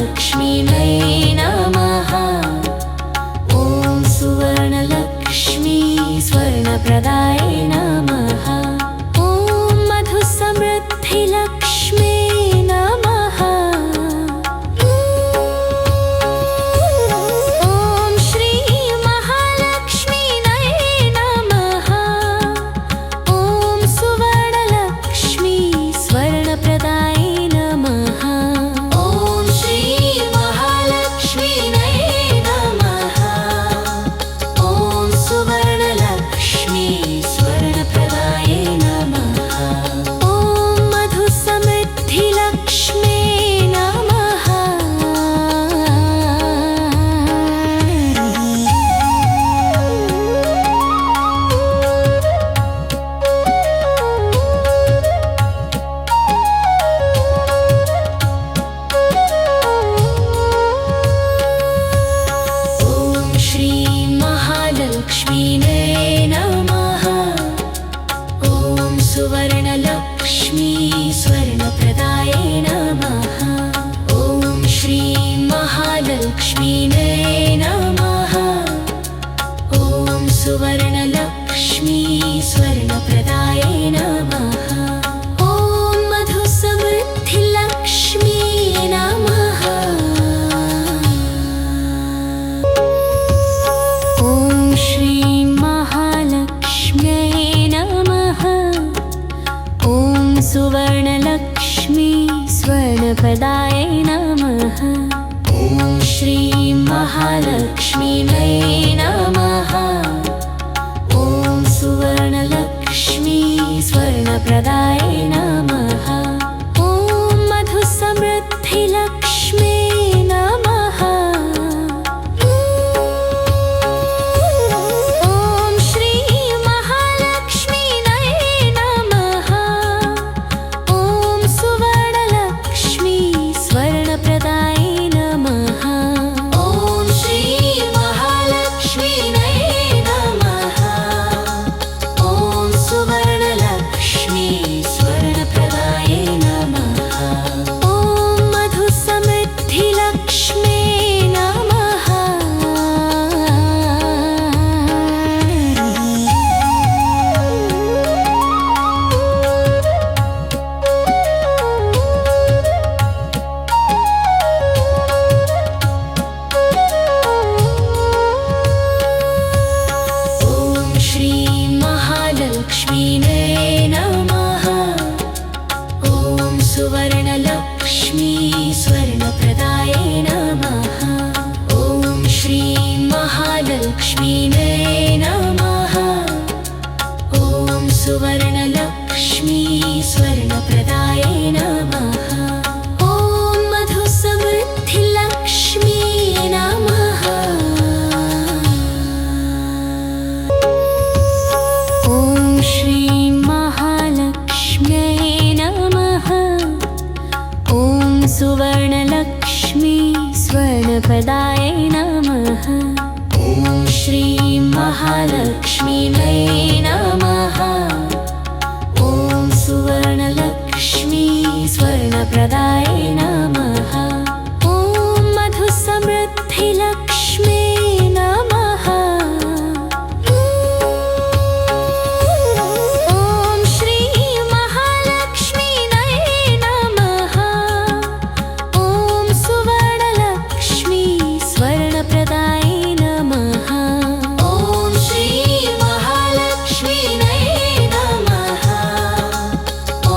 महालक्ष्मीयै नमः। ॐ सुवर्णलक्ष्मी स्वर्णप्रदायै नमः। ॐ मधुसमृद्धिलक्ष्मी नमः। ॐ श्री महालक्ष्मीयै नमः। ॐ सुवर्णलक्ष्मी स्वर्णप्रदायै नमः। ॐ श्री महालक्ष्मीयै नमः। ॐ सुवर्णलक्ष्मी स्वर्णप्रदायै नमः। ॐ मधुसमृद्धिलक्ष्मी नमः। ॐ श्री महालक्ष्मीयै नमः। ॐ सुवर्णलक्ष्मी स्वर्णप्रदायै नमः। ॐ श्री महालक्ष्मीयै नमः। ॐ सुवर्णलक्ष्मी स्वर्णप्रदायै नमः। ॐ मधुसमृद्धिलक्ष्मी नमः। ॐ श्री महालक्ष्म्यै नमः। ॐ सुवर्णलक्ष्मी स्वर्णप्रदायै नमः। ॐ श्री महालक्ष्मीयै नमः। ॐ सुवर्णलक्ष्मी स्वर्णप्रदायै नमः। ॐ मधुसमृद्धिलक्ष्मी नमः। ॐ श्री महालक्ष्मीयै नमः। ॐ सुवर्णलक्ष्मी स्वर्णप्रदायै नमः। ॐ श्री महालक्ष्मीयै नमः। ॐ सुवर्णलक्ष्मी स्वर्णप्रदायै नमः। ॐ मधुसमृद्धिलक्ष्मी नमः। ॐ श्री महालक्ष्मीयै नमः। ॐ सुवर्णलक्ष्मी स्वर्णप्रदायै नमः। ॐ श्री महालक्ष्मीयै नमः। ॐ सुवर्णलक्ष्मी स्वर्णप्रदायै नमः। ॐ मधुसमृद्धिलक्ष्मी नमः। ॐ श्री महालक्ष्म्यै नमः। ॐ सुवर्णलक्ष्मी स्वर्णप्रदायै नमः। ॐ श्री महालक्ष्मीयै नमः। ॐ सुवर्णलक्ष्मी स्वर्णप्रदायै नमः। ॐ मधुसमृद्धिलक्ष्मी नमः। ॐ श्री महालक्ष्मीयै नमः। ॐ सुवर्णलक्ष्मी स्वर्णप्रदायै नमः। ॐ श्री महालक्ष्मीयै नमः। ॐ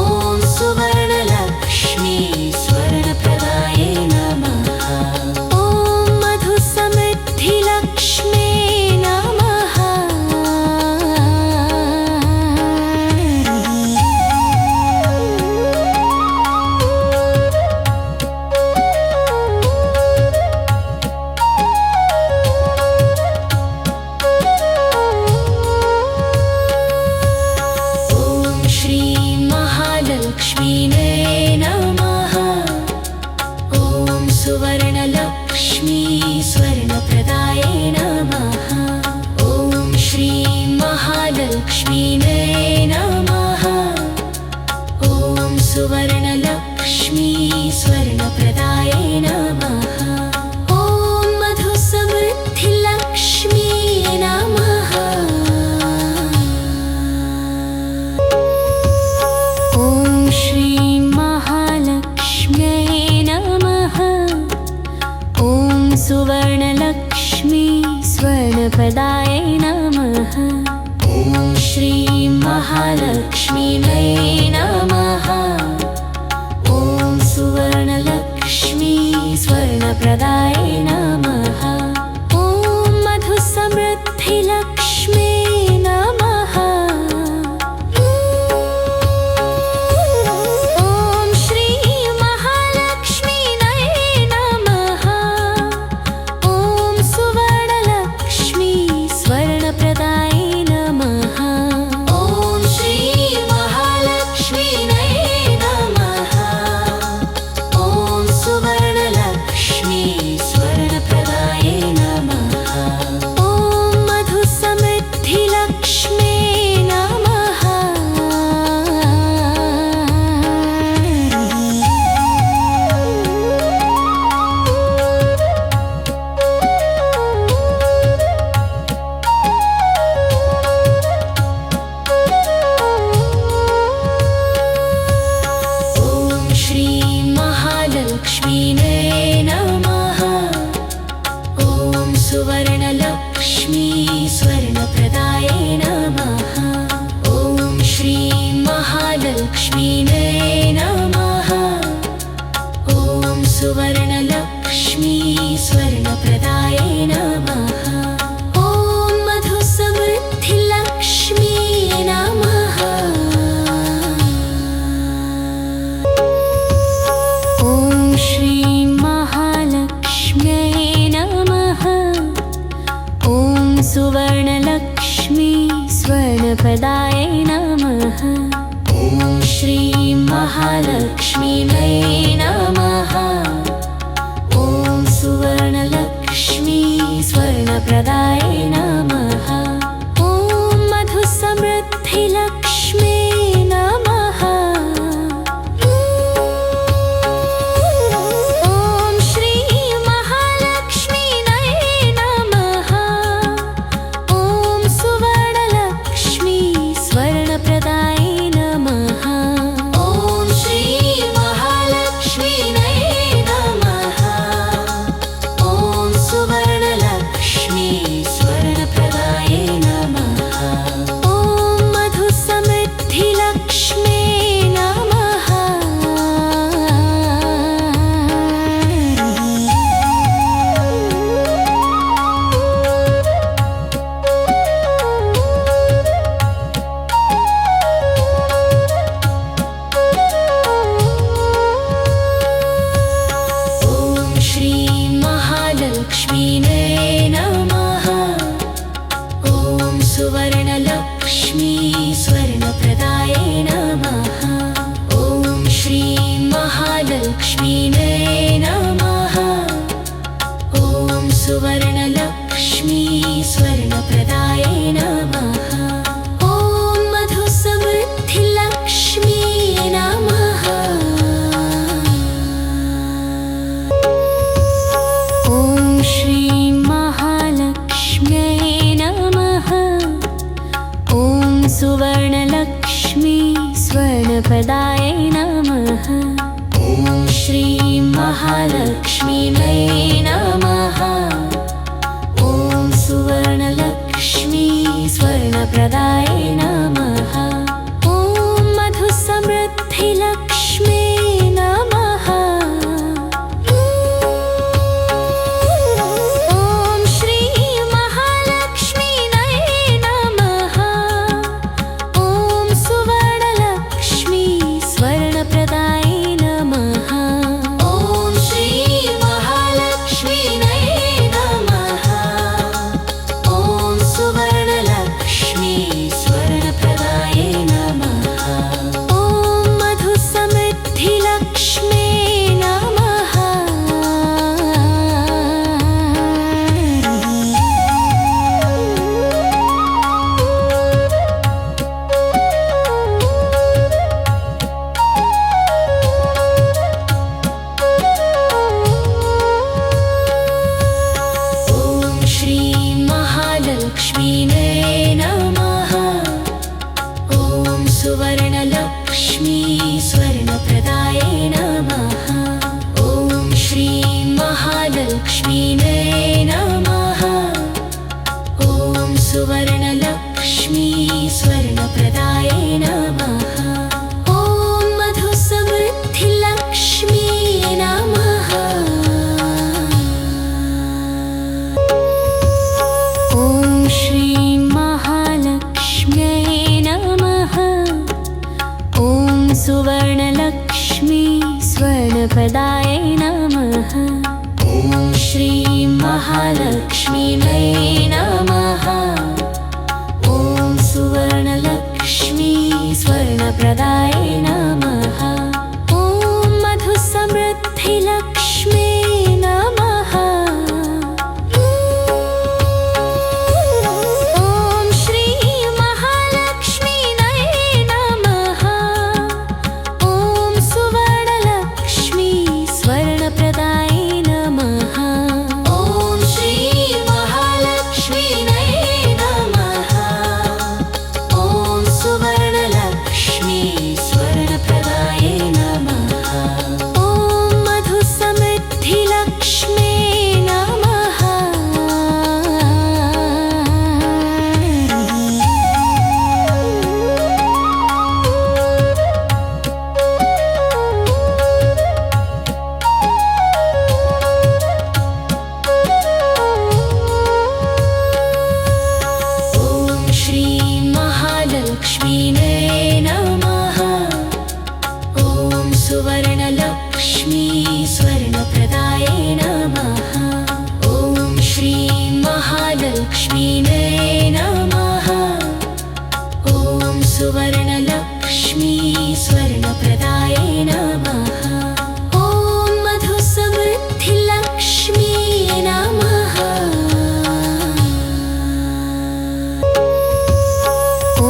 सुवर्णलक्ष्मी स्वर्ण स्वर्णप्रदायै नमः। ॐ श्रीं महालक्ष्मीयै नमः। ॐ सुवर्णलक्ष्मी स्वर्णप्रदायै नमः। ॐ मधुसमृद्धिलक्ष्मी नमः। ॐ श्रीं महालक्ष्मीयै नमः। ॐ सुवर्णलक्ष्मी स्वर्णप्रदायै नमः। ॐ श्रीं महालक्ष्मीयै नमः। ॐ सुवर्णलक्ष्मी स्वर्णप्रदायै नमः। ॐ मधुसमृद्धिलक्ष्मी नमः। ॐ श्रीं महालक्ष्मीयै नमः। ॐ सुवर्णलक्ष्मी स्वर्णप्रदायै नमः। ॐ श्रीं महालक्ष्मीयै नमः। ॐ सुवर्णलक्ष्मी स्वर्णप्रदायै नमः। ॐ मधुसमृद्धिलक्ष्मी नमः। ॐ श्रीं महालक्ष्म्यै नमः। ॐ सुवर्णलक्ष्मी स्वर्णप्रदायै नमः। ॐ श्रीं महालक्ष्मीयै नमः। ॐ सुवर्णलक्ष्मी स्वर्णप्रदायै नमः। ॐ मधुसमृद्धिलक्ष्मी नमः। ॐ श्रीं महालक्ष्मीयै नमः। ॐ सुवर्णलक्ष्मी स्वर्णप्रदायै नमः। ॐ श्रीं महालक्ष्मीयै नमः। ॐ सुवर्णलक्ष्मी स्वर्णप्रदायै नमः। ॐ मधुसमृद्धिलक्ष्मी नमः। ॐ श्रीं महालक्ष्मीयै नमः। ॐ सुवर्णलक्ष्मी स्वर्णप्रदायै नमः। ॐ श्रीं महालक्ष्मीयै नमः। ॐ सुवर्णलक्ष्मी स्वर्णप्रदायै नमः। ॐ मधुसमृद्धिलक्ष्मी नमः। ॐ श्रीं महालक्ष्म्यै नमः। ॐ सुवर्णलक्ष्मी स्वर्णप्रदायै नमः। ॐ श्रीं महालक्ष्मीयै नमः। ॐ सुवर्णलक्ष्मी स्वर्णप्रदायै नमः। ॐ मधुसमृद्धिलक्ष्मी नमः। ॐ श्रीं महालक्ष्मीयै नमः। ॐ सुवर्णलक्ष्मी स्वर्णप्रदायै नमः। ॐ श्रीं महालक्ष्मीयै नमः। ॐ सुवर्णलक्ष्मी स्वर्णप्रदायै नमः। ॐ मधुसमृद्धिलक्ष्मी नमः। ॐ श्रीं महालक्ष्मीयै नमः। ॐ सुवर्णलक्ष्मी स्वर्णप्रदायै नमः। ॐ श्रीं महालक्ष्मीयै नमः। ॐ सुवर्णलक्ष्मी स्वर्णप्रदायै नमः। ॐ मधुसमृद्धिलक्ष्मी नमः। ॐ श्रीं महालक्ष्म्यै नमः। ॐ सुवर्णलक्ष्मी स्वर्णप्रदायै नमः। ॐ श्रीं महालक्ष्मीयै नमः। ॐ सुवर्णलक्ष्मी स्वर्णप्रदायै नमः। ॐ मधुसमृद्धिलक्ष्मी नमः। ॐ श्रीं महालक्ष्मीयै नमः। ॐ सुवर्णलक्ष्मी स्वर्णप्रदायै नमः। ॐ श्रीं महालक्ष्मीयै नमः। ॐ सुवर्णलक्ष्मी स्वर्णप्रदायै नमः। ॐ मधुसमृद्धिलक्ष्मी नमः। ॐ श्रीं महालक्ष्मीयै नमः। ॐ सुवर्णलक्ष्मी स्वर्णप्रदायै नमः। ॐ श्रीं महालक्ष्मीयै नमः। ॐ सुवर्णलक्ष्मी स्वर्णप्रदायै नमः। ॐ मधुसमृद्धिलक्ष्मी नमः। ॐ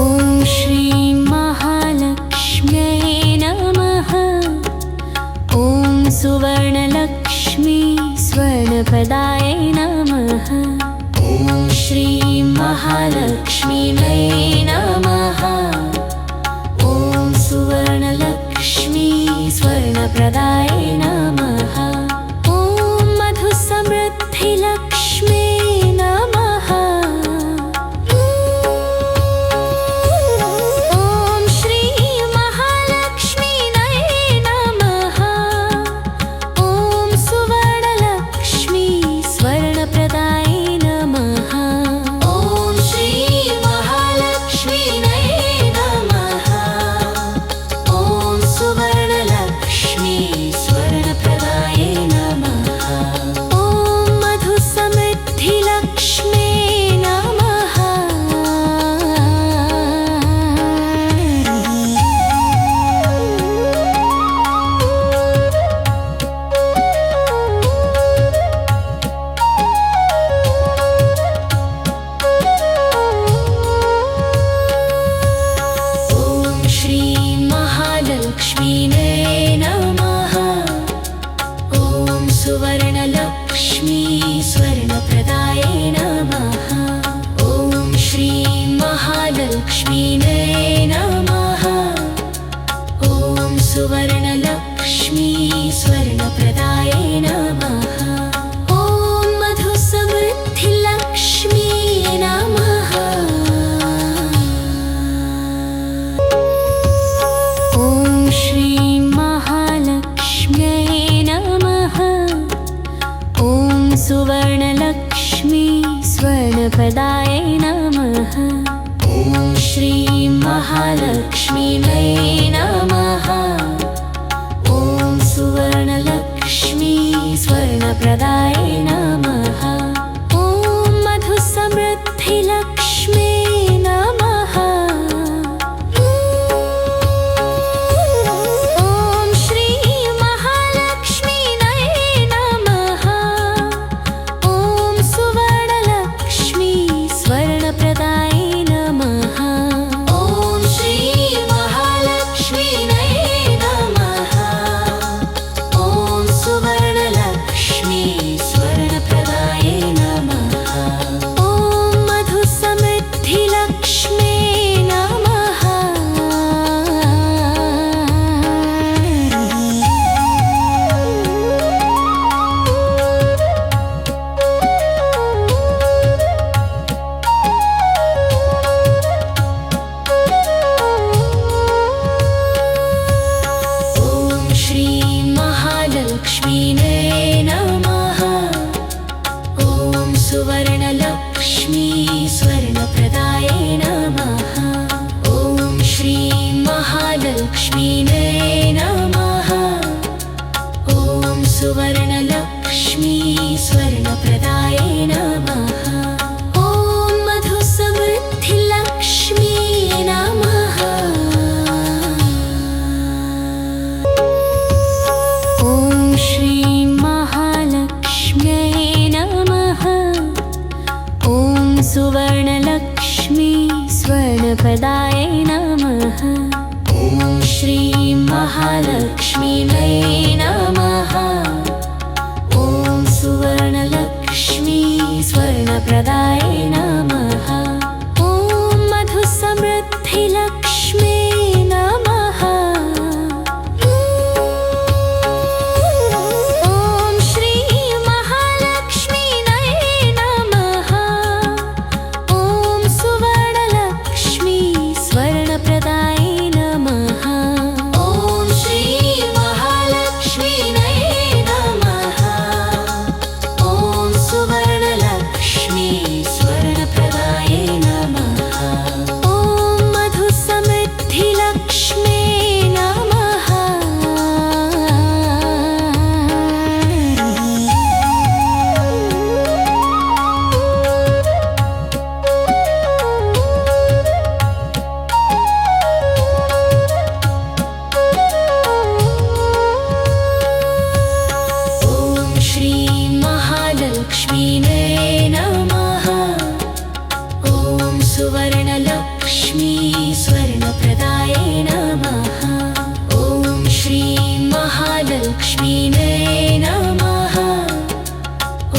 श्रीं महालक्ष्म्यै नमः। ॐ सुवर्णलक्ष्मी स्वर्णप्रदायै नमः। ॐ श्रीं महालक्ष्मीयै नमः। ॐ सुवर्णलक्ष्मी स्वर्णप्रदायै नमः। ॐ मधुसमृद्धिलक्ष्मी नमः। ॐ श्रीं महालक्ष्मीयै नमः। ॐ सुवर्णलक्ष्मी स्वर्णप्रदायै नमः। ॐ श्रीं महालक्ष्मीयै नमः। ॐ सुवर्णलक्ष्मी स्वर्णप्रदायै नमः। ॐ मधुसमृद्धिलक्ष्मी नमः। ॐ श्रीं महालक्ष्मीयै नमः। ॐ सुवर्णलक्ष्मी स्वर्णप्रदायै नमः। ॐ श्रीं महालक्ष्मीयै नमः। ॐ सुवर्णलक्ष्मी स्वर्णप्रदायै नमः। ॐ मधुसमृद्धिलक्ष्मी नमः। ॐ श्रीं महालक्ष्म्यै नमः। ॐ सुवर्णलक्ष्मी स्वर्णप्रदायै नमः। ॐ श्रीं महालक्ष्मीयै नमः। ॐ सुवर्णलक्ष्मी स्वर्णप्रदायै नमः। ॐ मधुसमृद्धिलक्ष्मी नमः। ॐ श्रीं महालक्ष्मीयै नमः। ॐ सुवर्णलक्ष्मी स्वर्णप्रदायै नमः। ॐ श्रीं महालक्ष्मीयै नमः। ॐ सुवर्णलक्ष्मी स्वर्णप्रदायै नमः। ॐ मधुसमृद्धिलक्ष्मी नमः। ॐ श्रीं महालक्ष्म्यै नमः। ॐ सुवर्णलक्ष्मी स्वर्णप्रदायै नमः। ॐ श्रीं महालक्ष्मीयै नमः। ॐ सुवर्णलक्ष्मी स्वर्णप्रदायै नमः। ॐ मधुसमृद्धिलक्ष्मी नमः। ॐ श्रीं महालक्ष्मीयै नमः। ॐ सुवर्णलक्ष्मी स्वर्णप्रदायै नमः। ॐ श्रीं महालक्ष्मीयै नमः। ॐ सुवर्णलक्ष्मी स्वर्णप्रदायै नमः। ॐ मधुसमृद्धिलक्ष्मी नमः। ॐ श्रीं महालक्ष्मीयै नमः। ॐ सुवर्णलक्ष्मी स्वर्णप्रदायै नमः। ॐ श्रीं महालक्ष्मीयै नमः।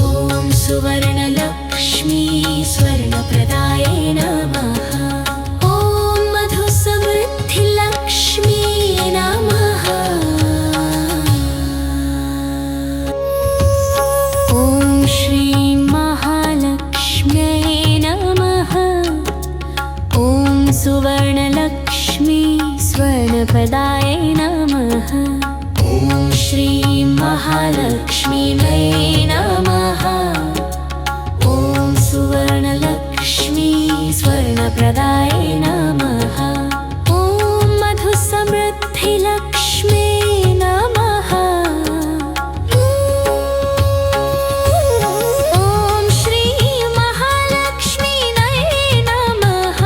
ॐ सुवर्णलक्ष्मी स्वर्णप्रदायै नमः। ॐ मधुसमृद्धिलक्ष्मी नमः। ॐ श्रीं महालक्ष्म्यै नमः। ॐ सुवर्णलक्ष्मी स्वर्णप्रदायै नमः। ॐ श्रीं महालक्ष्मीयै नमः। ॐ सुवर्णलक्ष्मी स्वर्णप्रदायै नमः। ॐ मधुसमृद्धिलक्ष्मी नमः। ॐ श्रीं महालक्ष्मीयै नमः।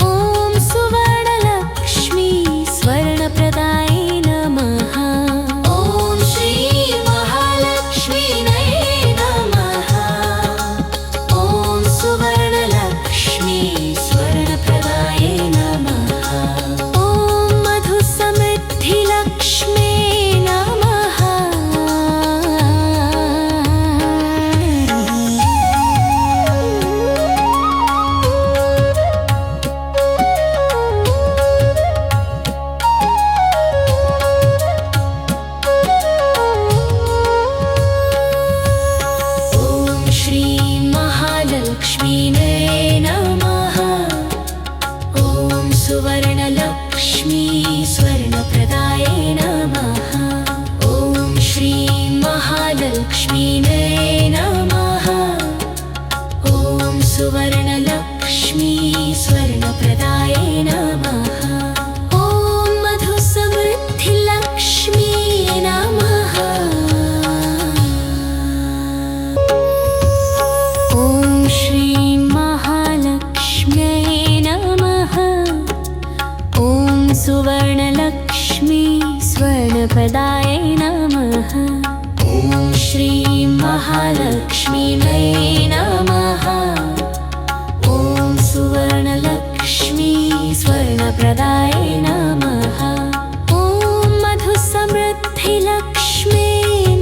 ॐ सुवर्णलक्ष्मी स्वर्णप्रदायै नमः। ॐ श्रीं महालक्ष्मीयै नमः। ॐ सुवर्णलक्ष्मी स्वर्णप्रदायै नमः। ॐ मधुसमृद्धिलक्ष्मी नमः। ॐ श्रीं महालक्ष्मीयै नमः। ॐ सुवर्णलक्ष्मी स्वर्णप्रदायै नमः। ॐ श्रीं महालक्ष्मीयै नमः। ॐ सुवर्णलक्ष्मी स्वर्णप्रदायै नमः। ॐ मधुसमृद्धिलक्ष्मी नमः। ॐ श्रीं महालक्ष्म्यै नमः। ॐ सुवर्णलक्ष्मी स्वर्णप्रदायै नमः। ॐ श्रीं महालक्ष्मीयै नमः। ॐ सुवर्णलक्ष्मी स्वर्णप्रदायै नमः। ॐ मधुसमृद्धिलक्ष्मी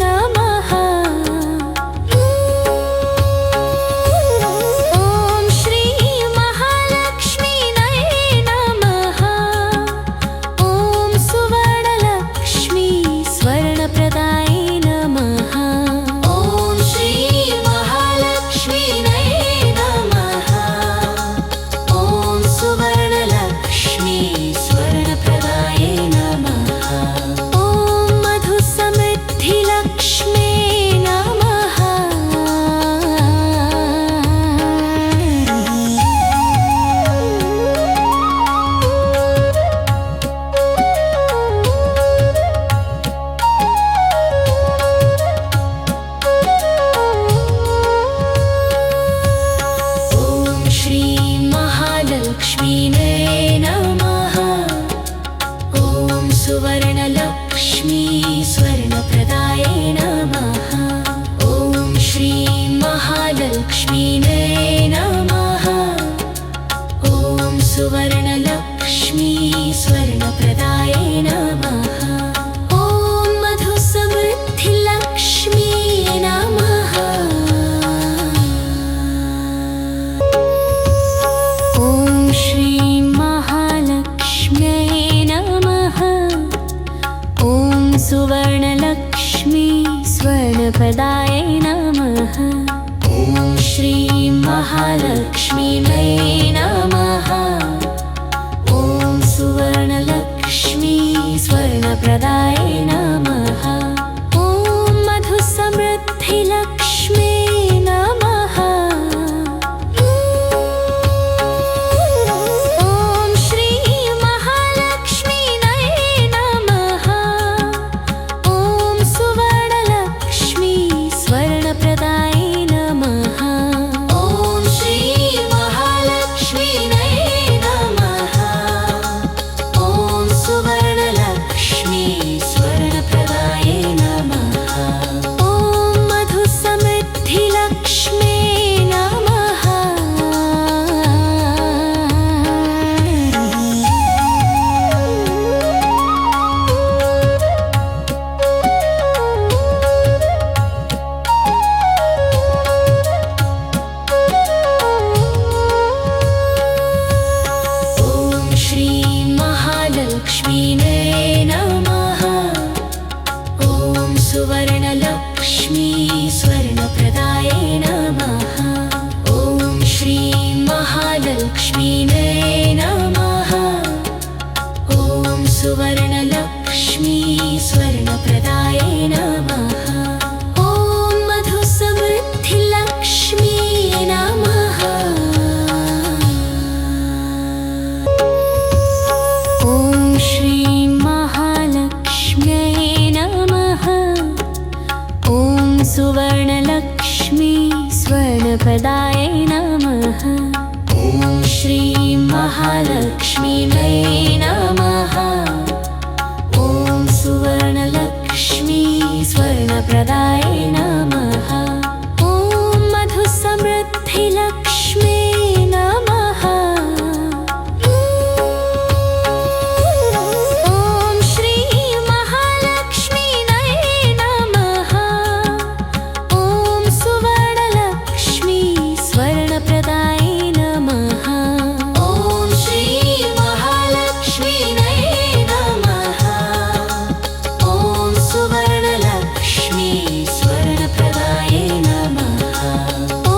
नमः। ॐ श्रीं महालक्ष्मीयै नमः। ॐ सुवर्णलक्ष्मी स्वर्णप्रदायै नमः। ॐ श्रीं महालक्ष्मी महालक्ष्मीयै नमः। ॐ सुवर्णलक्ष्मी स्वर्णप्रदायै नमः। ॐ मधुसमृद्धिलक्ष्मी नमः। ॐ श्री महालक्ष्मीयै नमः। ॐ सुवर्णलक्ष्मी स्वर्णप्रदायै नमः। ॐ श्री महालक्ष्मीयै नमः। ॐ सुवर्णलक्ष्मी स्वर्णप्रदायै नमः। ॐ मधुसमृद्धिलक्ष्मी नमः। ॐ श्री महालक्ष्मीयै नमः। ॐ सुवर्णलक्ष्मी स्वर्णप्रदायै नमः। ॐ श्री महालक्ष्मीयै नमः। ॐ सुवर्णलक्ष्मी स्वर्णप्रदायै नमः। ॐ मधुसमृद्धिलक्ष्मी नमः। ॐ श्री महालक्ष्म्यै नमः। ॐ सुवर्णलक्ष्मी स्वर्णप्रदायै नमः। ॐ श्री महालक्ष्मीयै नमः। ॐ सुवर्णलक्ष्मी स्वर्णप्रदायै नमः। ॐ मधुसमृद्धिलक्ष्मी नमः। ॐ श्री महालक्ष्मीयै नमः। ॐ सुवर्णलक्ष्मी स्वर्णप्रदायै नमः। ॐ श्री महालक्ष्मीयै नमः। ॐ सुवर्णलक्ष्मी स्वर्णप्रदायै नमः। ॐ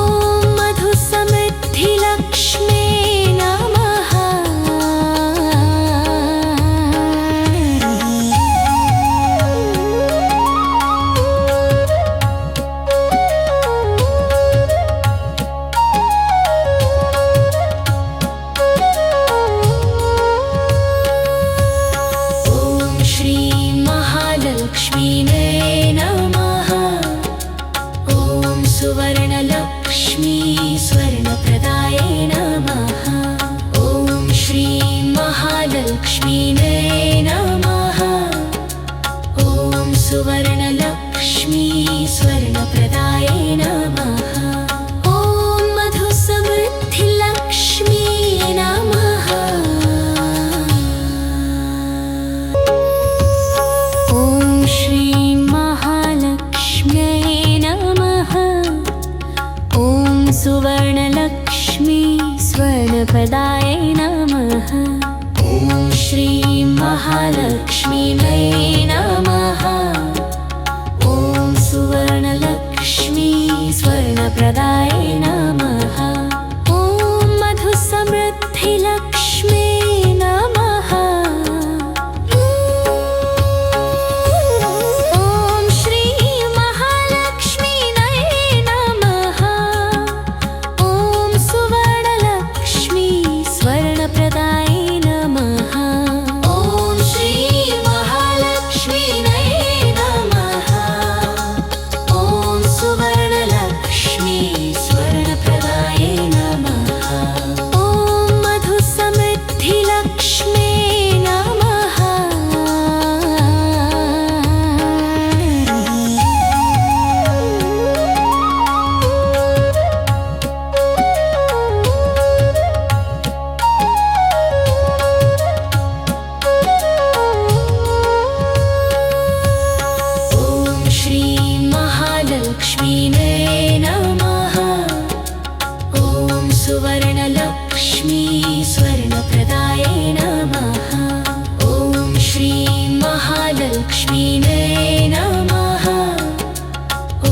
मधुसमृद्धिलक्ष्मी नमः। ॐ श्री महालक्ष्मीयै नमः। ॐ सुवर्णलक्ष्मी स्वर्णप्रदायै नमः। ॐ श्री महालक्ष्मीयै नमः। ॐ सुवर्णलक्ष्मी स्वर्णप्रदायै नमः। ॐ मधुसमृद्धिलक्ष्मी नमः। ॐ श्री महालक्ष्म्यै नमः। ॐ सुवर्णलक्ष्मी स्वर्णप्रदायै नमः। ॐ श्री महालक्ष्मीयै नमः। ॐ सुवर्णलक्ष्मी स्वर्णप्रदायै नमः। ॐ मधुसमृद्धिलक्ष्मी नमः। ॐ श्री महालक्ष्मीयै नमः। ॐ सुवर्णलक्ष्मी स्वर्णप्रदायै नमः। ॐ श्री महालक्ष्मीयै नमः। ॐ सुवर्णलक्ष्मी स्वर्णप्रदायै नमः। ॐ मधुसमृद्धिलक्ष्मी नमः। ॐ श्री महालक्ष्मीयै नमः। ॐ सुवर्णलक्ष्मी स्वर्णप्रदायै नमः। ॐ श्री महालक्ष्मीयै नमः। ॐ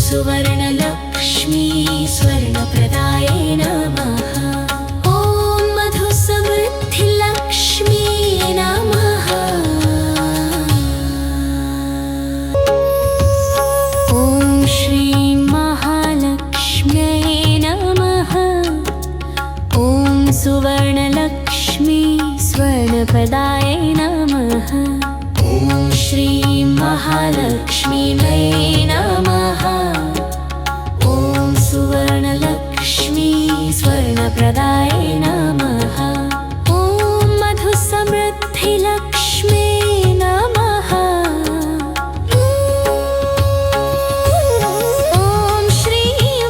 सुवर्णलक्ष्मी स्वर्णप्रदायै महालक्ष्मीयै नमः। ॐ सुवर्णलक्ष्मी स्वर्णप्रदायै नमः। ॐ मधुसमृद्धिलक्ष्मी नमः। ॐ श्री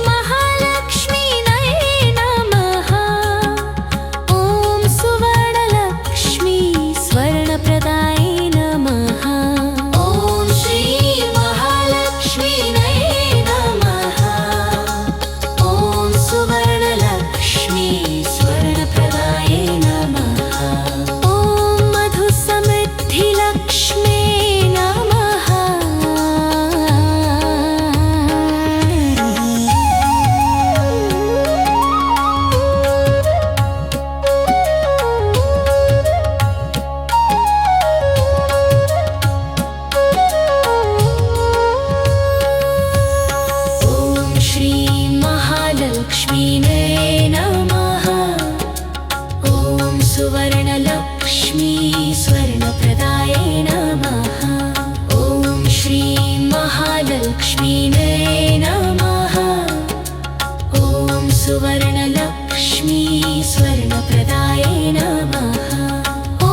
महालक्ष्मीयै नमः। ॐ सुवर्णलक्ष्मी स्वर्णप्रदायै नमः। ॐ श्री महालक्ष्मीयै नमः। ॐ सुवर्णलक्ष्मी स्वर्णप्रदायै नमः। ॐ मधुसमृद्धिलक्ष्मी नमः। ॐ श्री महालक्ष्मीयै नमः। ॐ सुवर्णलक्ष्मी स्वर्णप्रदायै नमः। ॐ श्री महालक्ष्मीयै नमः। ॐ सुवर्णलक्ष्मी स्वर्णप्रदायै नमः। ॐ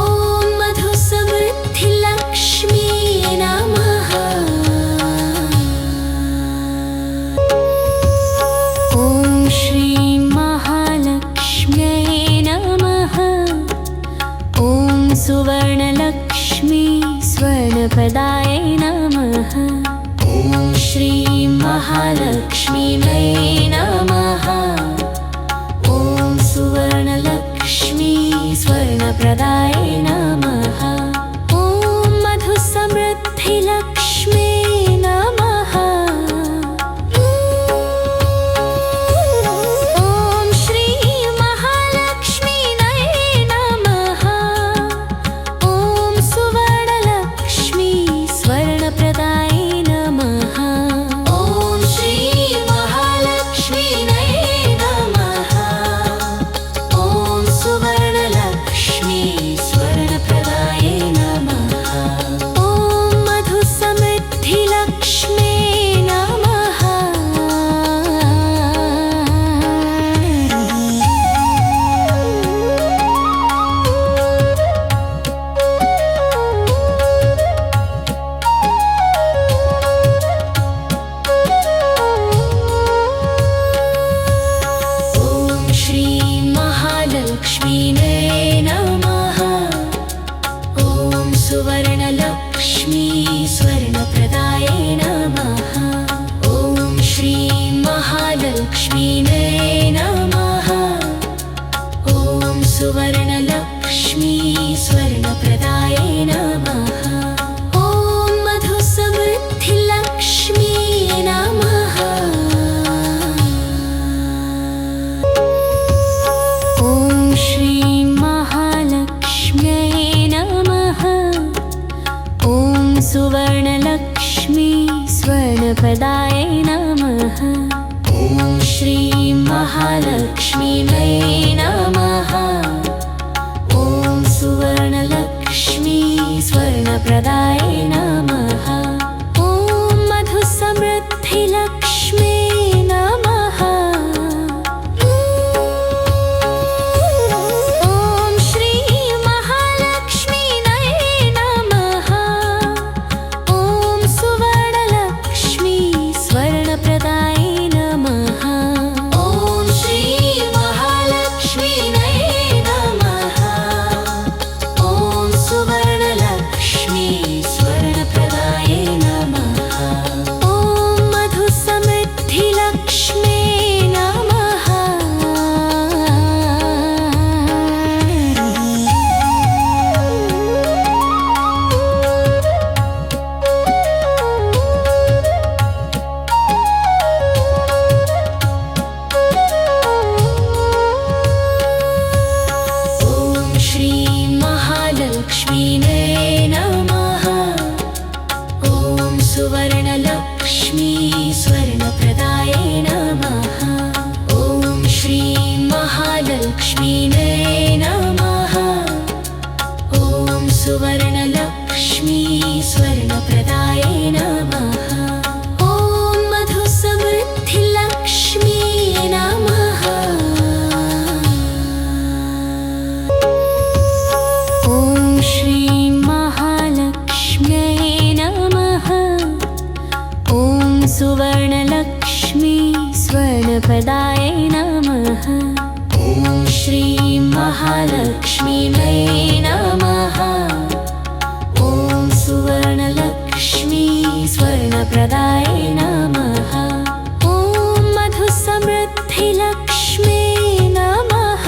मधुसमृद्धिलक्ष्मी नमः। ॐ श्री महालक्ष्म्यै नमः। ॐ सुवर्णलक्ष्मी स्वर्णप्रदायै नमः। ॐ श्री महालक्ष्मीयै नमः। ॐ सुवर्णलक्ष्मी स्वर्णप्रदायै नमः। ॐ मधुसमृद्धिलक्ष्मी नमः। ॐ श्री महालक्ष्मीयै नमः। ॐ सुवर्णलक्ष्मी स्वर्णप्रदायै नमः। ॐ श्री महालक्ष्मीयै नमः। ॐ सुवर्णलक्ष्मी स्वर्णप्रदायै नमः। ॐ मधुसमृद्धिलक्ष्मी नमः। ॐ श्री महालक्ष्मीयै नमः। ॐ सुवर्णलक्ष्मी स्वर्णप्रदायै नमः। ॐ श्री महालक्ष्मीयै नमः। ॐ सुवर्णलक्ष्मी स्वर्णप्रदायै नमः। ॐ मधुसमृद्धिलक्ष्मी नमः। ॐ श्री महालक्ष्म्यै नमः। ॐ सुवर्णलक्ष्मी स्वर्णप्रदायै नमः। ॐ श्री महालक्ष्मीयै नमः। ॐ सुवर्णलक्ष्मी स्वर्णप्रदायै नमः। ॐ मधुसमृद्धिलक्ष्मी नमः। ॐ श्री महालक्ष्मीयै नमः। ॐ सुवर्णलक्ष्मी स्वर्णप्रदायै नमः। ॐ श्री सुवर्णलक्ष्मी स्वर्णप्रदाय नमः। ॐ श्रीं महालक्ष्मीमै नमः। ॐ सुवर्णलक्ष्मी स्वर्णप्रदाय नमः। ॐ मधुसमृद्धिलक्ष्मी नमः।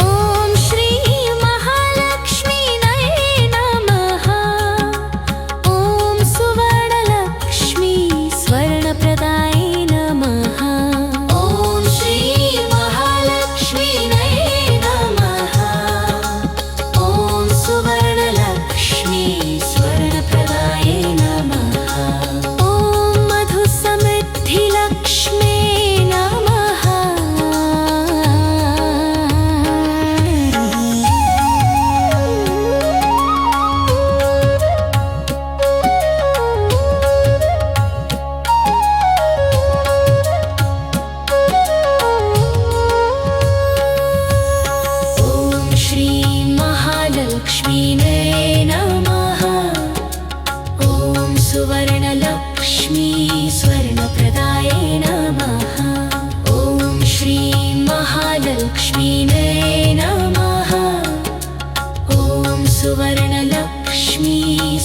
ॐ श्रीं महालक्ष्मीयै नमः। ॐ सुवर्णलक्ष्मी स्वर्णप्रदाय नमः। ॐ श्रीं महालक्ष्मीयै नमः। ॐ सुवर्णलक्ष्मी स्वर्णप्रदाय नमः। ॐ मधुसमृद्धिलक्ष्मी नमः। ॐ श्रीं महालक्ष्मीयै नमः। ॐ सुवर्णलक्ष्मी स्वर्णप्रदाय नमः। ॐ श्रीं महालक्ष्मीयै नमः। ॐ सुवर्णलक्ष्मी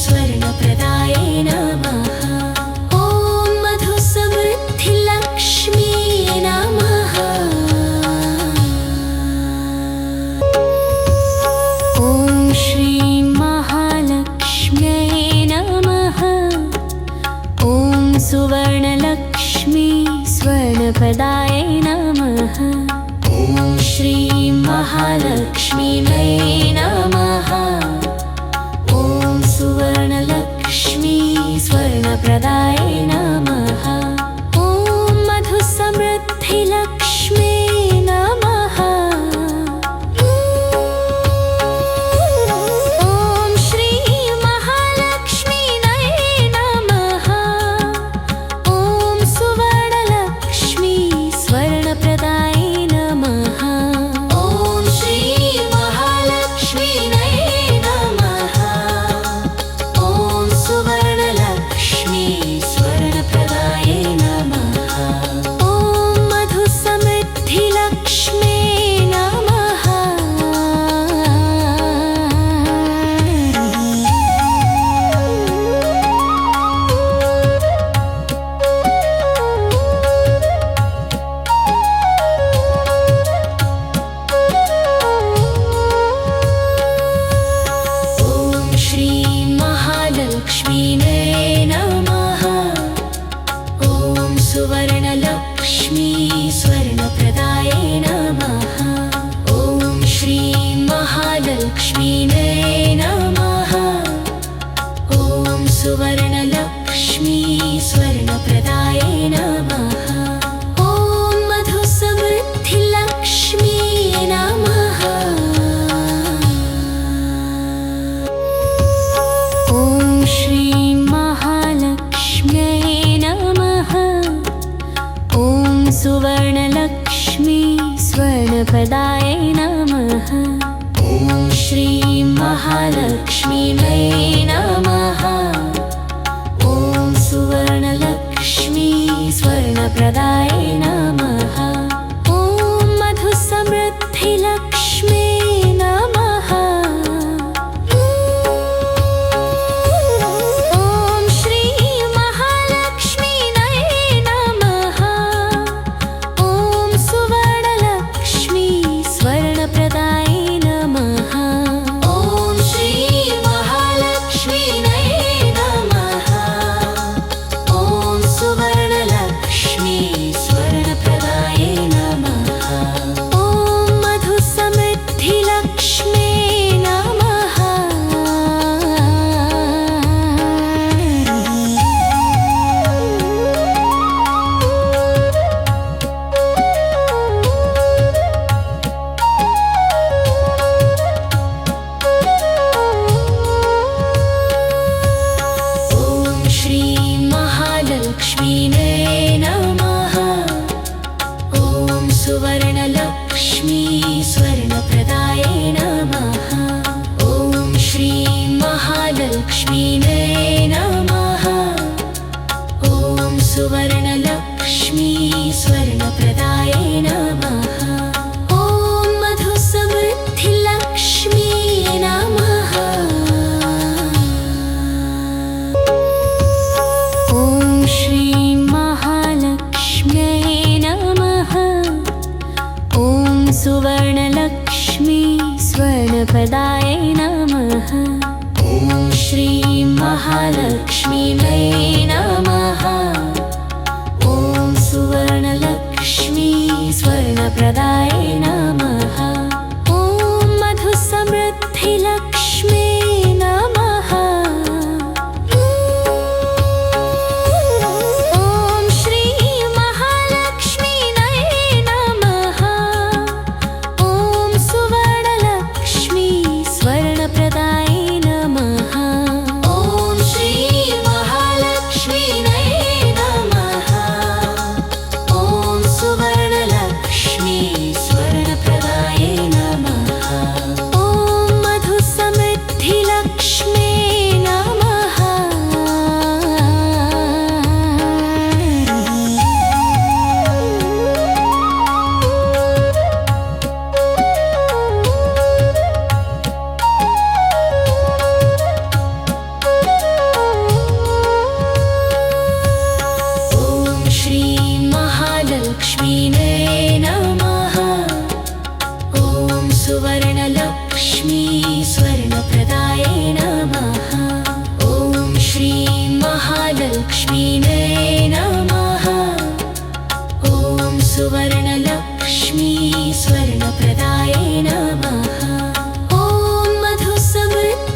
स्वर्णप्रदाय नमः। ॐ मधुसमृद्धिलक्ष्मी नमः। ॐ श्रीं महालक्ष्म्यै नमः। ॐ सुवर्णलक्ष्मी स्वर्णप्रदाय नमः। ॐ श्रीं महालक्ष्मीयै नमः। ॐ सुवर्णलक्ष्मी स्वर्णप्रदाय नमः। ॐ मधुसमृद्धिलक्ष्मी नमः। ॐ श्रीं महालक्ष्मीयै नमः। ॐ सुवर्णलक्ष्मी स्वर्णप्रदाय नमः। ॐ श्रीं महालक्ष्मीयै नमः। ॐ सुवर्णलक्ष्मी स्वर्णप्रदाय नमः। ॐ मधुसमृद्धिलक्ष्मी नमः। ॐ श्रीं महालक्ष्मीयै नमः। ॐ सुवर्णलक्ष्मी स्वर्णप्रदाय नमः। ॐ श्रीं महालक्ष्मीयै नमः। ॐ सुवर्णलक्ष्मी स्वर्णप्रदाय नमः। ॐ मधुसमृद्धिलक्ष्मी नमः। ॐ श्रीं महालक्ष्म्यै नमः। ॐ सुवर्णलक्ष्मी स्वर्णप्रदाय नमः। ॐ श्रीं महालक्ष्मीयै नमः। ॐ सुवर्णलक्ष्मी स्वर्ण महालक्ष्मीने नमः। ॐ सुवर्णलक्ष्मी स्वर्णप्रदायै नमः। ॐ मधुसमृद्धिलक्ष्मी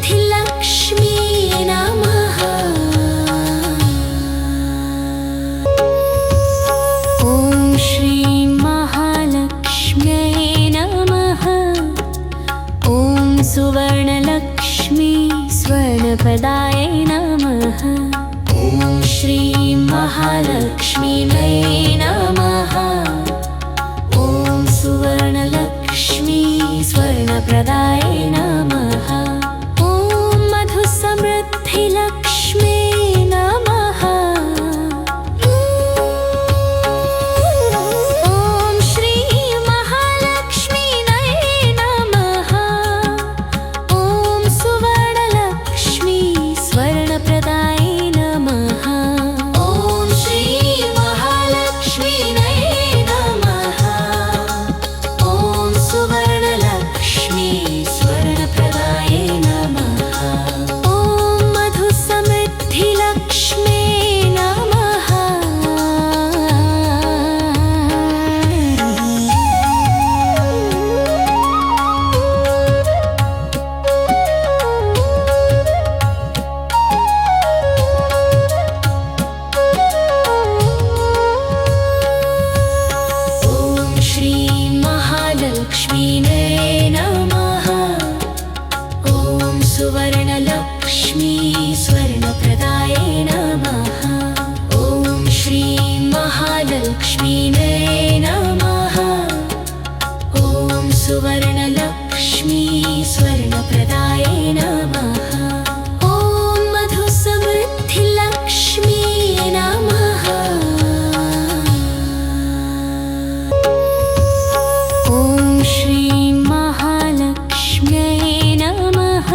नमः। ॐ श्रीं महालक्ष्म्यै नमः। ॐ सुवर्णलक्ष्मी स्वर्णप्रदायै नमः। ॐ श्रीं महालक्ष्मीयै नमः। ॐ सुवर्णलक्ष्मी स्वर्णप्रदायै नमः। ॐ मधुसमृद्धिलक्ष्मी नमः। ॐ श्रीं महालक्ष्मीयै नमः। ॐ सुवर्णलक्ष्मी स्वर्णप्रदायै नमः। ॐ श्रीं महालक्ष्मीयै नमः। ॐ सुवर्णलक्ष्मी स्वर्णप्रदायै नमः। ॐ मधुसमृद्धिलक्ष्मी नमः। ॐ श्रीं महालक्ष्मीने नमः। ॐ सुवर्णलक्ष्मी स्वर्णप्रदायै नमः। ॐ श्रीं महालक्ष्मीने नमः। ॐ सुवर्णलक्ष्मी स्वर्णप्रदायै नमः। ॐ मधुसमृद्धिलक्ष्मी नमः। ॐ श्रीं महालक्ष्म्यै नमः।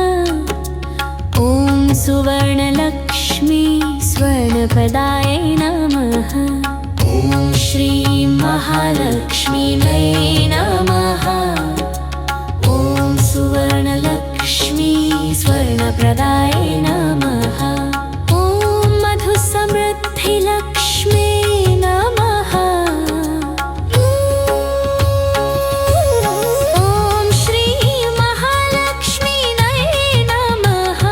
ॐ सुवर्णलक्ष्मी स्वर्णप्रदायै नमः। ॐ श्रीं महालक्ष्मीयै नमः। ॐ सुवर्णलक्ष्मी स्वर्णप्रदायै नमः। ॐ मधुसमृद्धिलक्ष्मी नमः। ॐ श्रीं महालक्ष्मीयै नमः।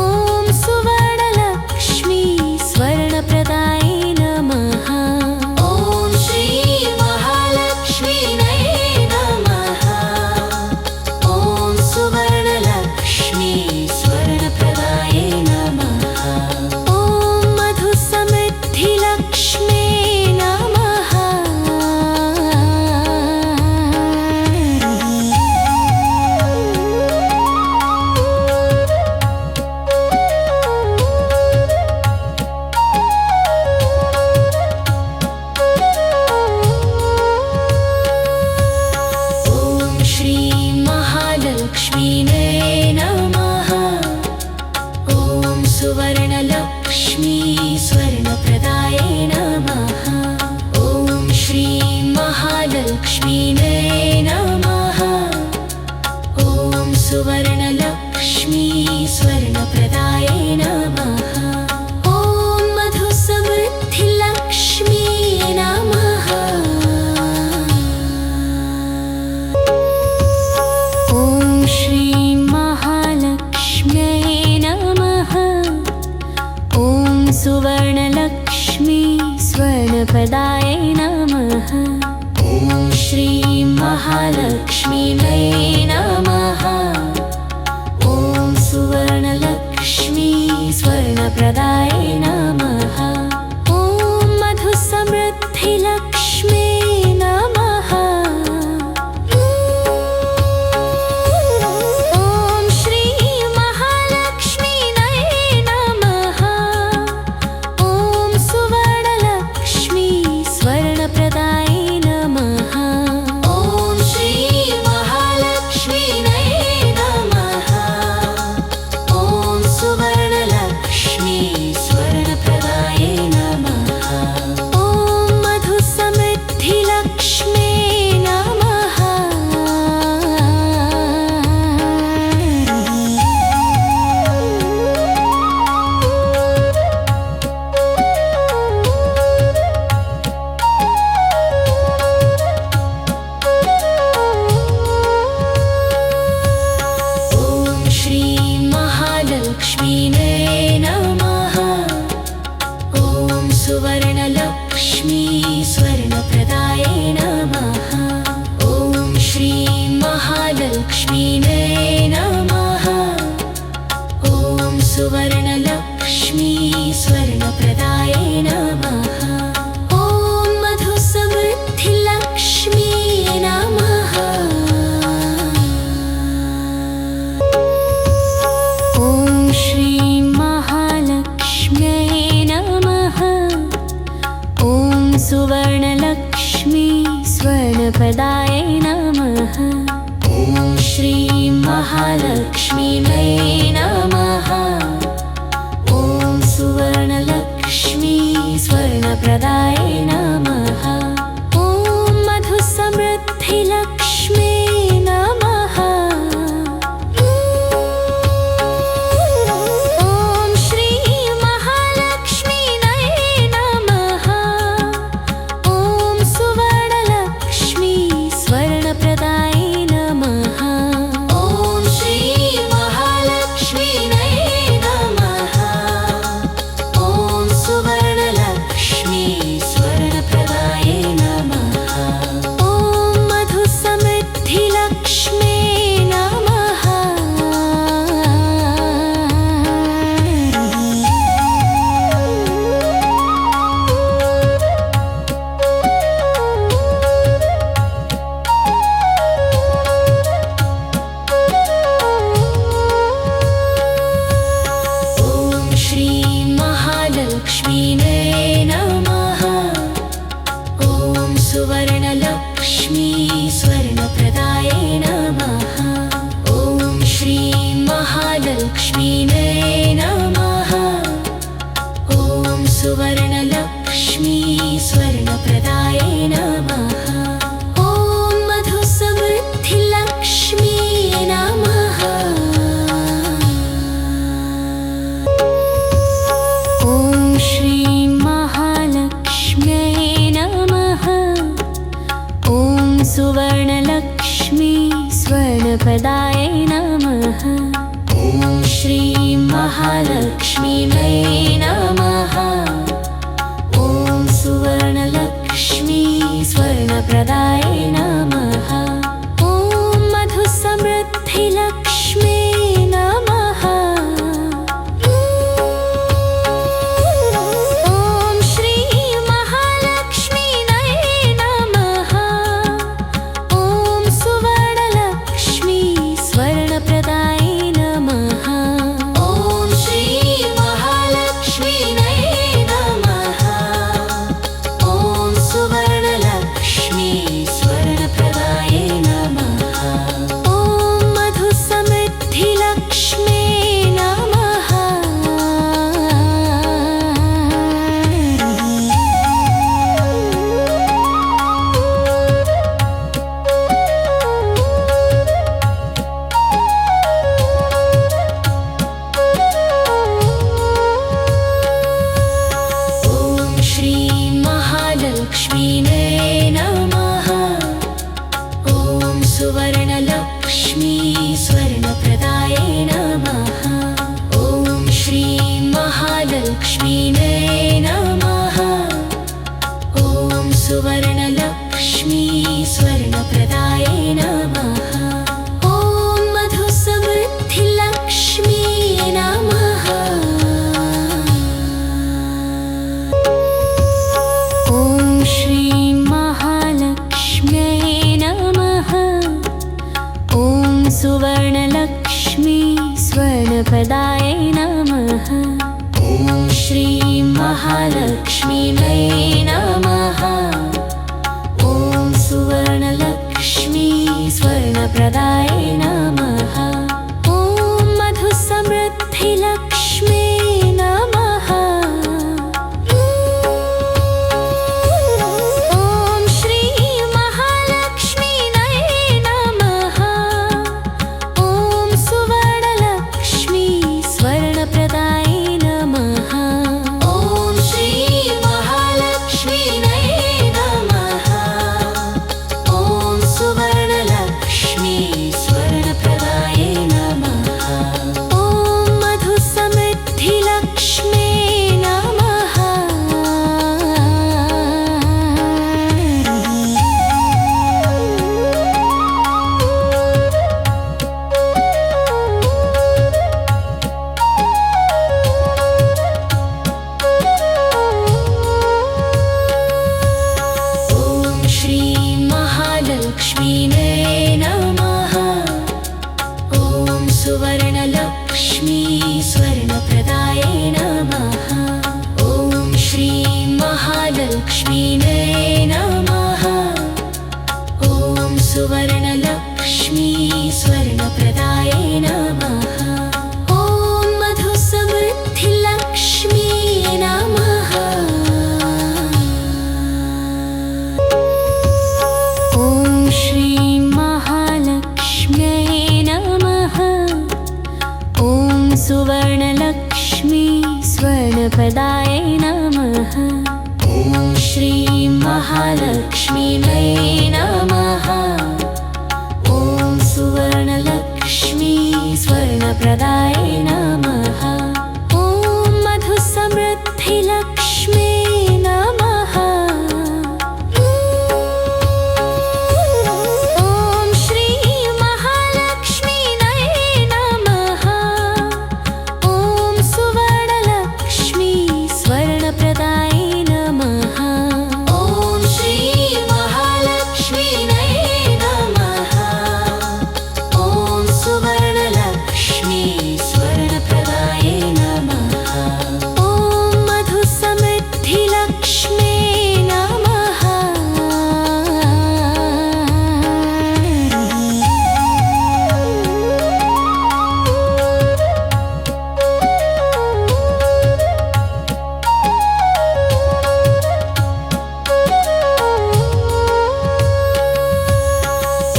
ॐ सुवर्णलक्ष्मी स्वर्णप्रदायै नमः। ॐ श्रीं महालक्ष्मीयै नमः। ॐ सुवर्णलक्ष्मी स्वर्णप्रदायै नमः। ॐ मधुसमृद्धिलक्ष्मी नमः। ॐ श्रीं महालक्ष्मीने नमः। ॐ सुवर्णलक्ष्मी स्वर्णप्रदायै नमः। ॐ श्रीं महालक्ष्मीने नमः। ॐ सुवर्णलक्ष्मी स्वर्णप्रदायै नमः। ॐ मधुसमृद्धिलक्ष्मी नमः। ॐ श्रीं महालक्ष्म्यै नमः। ॐ सुवर्णलक्ष्मी स्वर्णप्रदायै नमः। ॐ श्रीं महालक्ष्मीयै नमः। ॐ सुवर्णलक्ष्मी स्वर्णप्रदायै नमः। ॐ मधुसमृद्धिलक्ष्मी नमः। ॐ श्रीं महालक्ष्मीयै नमः। ॐ सुवर्णलक्ष्मी स्वर्णप्रदायै नमः। ॐ श्रीं महालक्ष्मीयै नमः। ॐ सुवर्णलक्ष्मी स्वर्ण स्वर्णप्रदायै नमः। ॐ मधुसमृद्धिलक्ष्मी नमः। ॐ श्रीं महालक्ष्म्यै नमः। ॐ सुवर्णलक्ष्मी स्वर्णप्रदायै नमः। ॐ श्रीं महालक्ष्मीमै नमः। ॐ सुवर्णलक्ष्मी स्वर्णप्रदायै नमः। ॐ मधुसमृद्धिलक्ष्मी नमः। ॐ श्रीं महालक्ष्मीयै नमः। ॐ सुवर्णलक्ष्मी स्वर्णप्रदायै नमः। ॐ श्रीं महालक्ष्मीयै नमः। ॐ सुवर्णलक्ष्मी स्वर्णप्रदायै नमः। ॐ मधुसमृद्धिलक्ष्मी नमः। ॐ श्रीं महालक्ष्मीयै नमः। ॐ सुवर्णलक्ष्मी स्वर्णप्रदायै नमः। ॐ श्रीं महालक्ष्मीयै नमः। ॐ सुवर्णलक्ष्मी स्वर्णप्रदायै नमः। ॐ मधुसमृद्धिलक्ष्मी नमः। ॐ श्रीं महालक्ष्म्यै नमः। ॐ सुवर्णलक्ष्मी स्वर्णप्रदायै नमः। ॐ श्रीं महालक्ष्मीयै नमः। ॐ सुवर्णलक्ष्मी स्वर्णप्रदायै नमः। ॐ मधुसमृद्धिलक्ष्मी नमः। ॐ श्रीं महालक्ष्मीयै नमः। ॐ सुवर्णलक्ष्मी स्वर्णप्रदायै नमः। ॐ श्रीं महालक्ष्मीयै नमः। ॐ सुवर्णलक्ष्मी स्वर्णप्रदायै नमः। ॐ मधुसमृद्धिलक्ष्मी नमः। ॐ श्रीं महालक्ष्मीयै नमः। ॐ सुवर्णलक्ष्मी स्वर्णप्रदायै नमः। ॐ श्रीं महालक्ष्मीयै नमः। ॐ सुवर्णलक्ष्मी स्वर्णप्रदायै नमः। ॐ मधुसमृद्धिलक्ष्मी नमः। ॐ श्रीं महालक्ष्म्यै नमः। ॐ सुवर्णलक्ष्मी स्वर्णप्रदायै नमः। ॐ श्रीं महालक्ष्मीयै नमः। ॐ सुवर्णलक्ष्मी स्वर्णप्रदायै नमः। ॐ मधुसमृद्धिलक्ष्मी नमः। ॐ श्रीं महालक्ष्मीयै नमः। ॐ सुवर्णलक्ष्मी स्वर्णप्रदायै नमः। ॐ श्रीं महालक्ष्मी महालक्ष्मीने नमः। ॐ सुवर्णलक्ष्मी स्वर्णप्रदाये नमः। ॐ मधुसमृद्धिलक्ष्मी नमः। ॐ श्रीं महालक्ष्म्यै नमः। ॐ सुवर्णलक्ष्मी स्वर्णप्रदाये नमः। ॐ श्रीं महालक्ष्मीने नमः। ॐ सुवर्णलक्ष्मी स्वर्णप्रदाये नमः। ॐ मधुसमृद्धिलक्ष्मी नमः। ॐ श्रीं महालक्ष्मीने नमः। ॐ सुवर्णलक्ष्मी स्वर्णप्रदाये नमः। ॐ श्रीं महालक्ष्मीने नमः। ॐ सुवर्णलक्ष्मी स्वर्णप्रदाये नमः। ॐ मधुसमृद्धिलक्ष्मी नमः।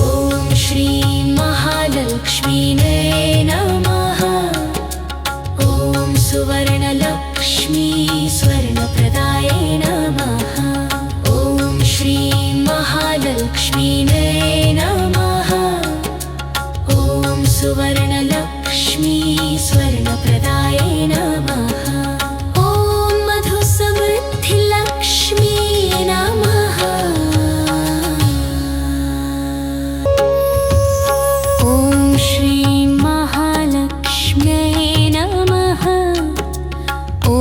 ॐ श्रीं महालक्ष्मीने नमः। ॐ सुवर्णलक्ष्मी स्वर्णप्रदाये नमः। ॐ श्रीं महालक्ष्मीने नमः। ॐ सुवर्णलक्ष्मी स्वर्णप्रदाये नमः। ॐ मधुसमृद्धिलक्ष्मी नमः। ॐ श्रीं महालक्ष्म्यै नमः। ॐ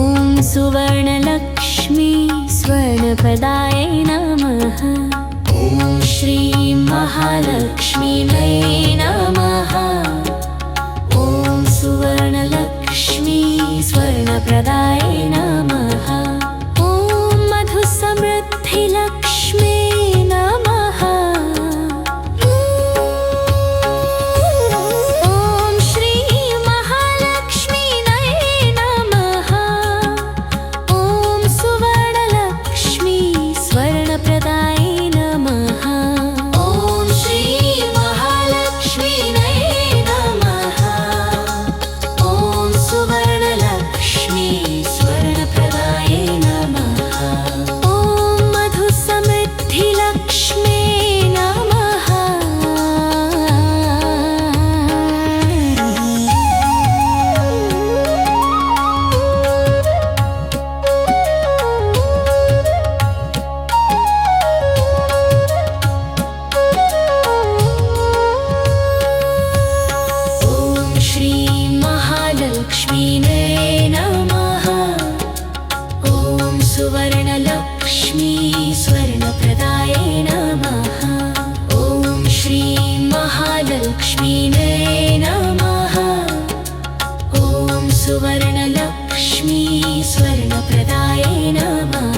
सुवर्णलक्ष्मी स्वर्णप्रदाये नमः। ॐ श्रीं महालक्ष्मीने नमः। ॐ सुवर्णलक्ष्मी स्वर्णप्रदाये नमः। ॐ मधुसमृद्धिलक्ष्मी नमः। ॐ श्रीं महालक्ष्मीने नमः। ॐ सुवर्णलक्ष्मी स्वर्णप्रदाये नमः। ॐ श्रीं महालक्ष्मीने नमः। ॐ सुवर्णलक्ष्मी स्वर्णप्रदाये नमः। ॐ मधुसमृद्धिलक्ष्मी नमः। ॐ श्रीं महालक्ष्मीने नमः। ॐ सुवर्णलक्ष्मी स्वर्णप्रदाये नमः। ॐ श्रीं महालक्ष्मीने नमः। ॐ सुवर्णलक्ष्मी स्वर्णप्रदाये नमः।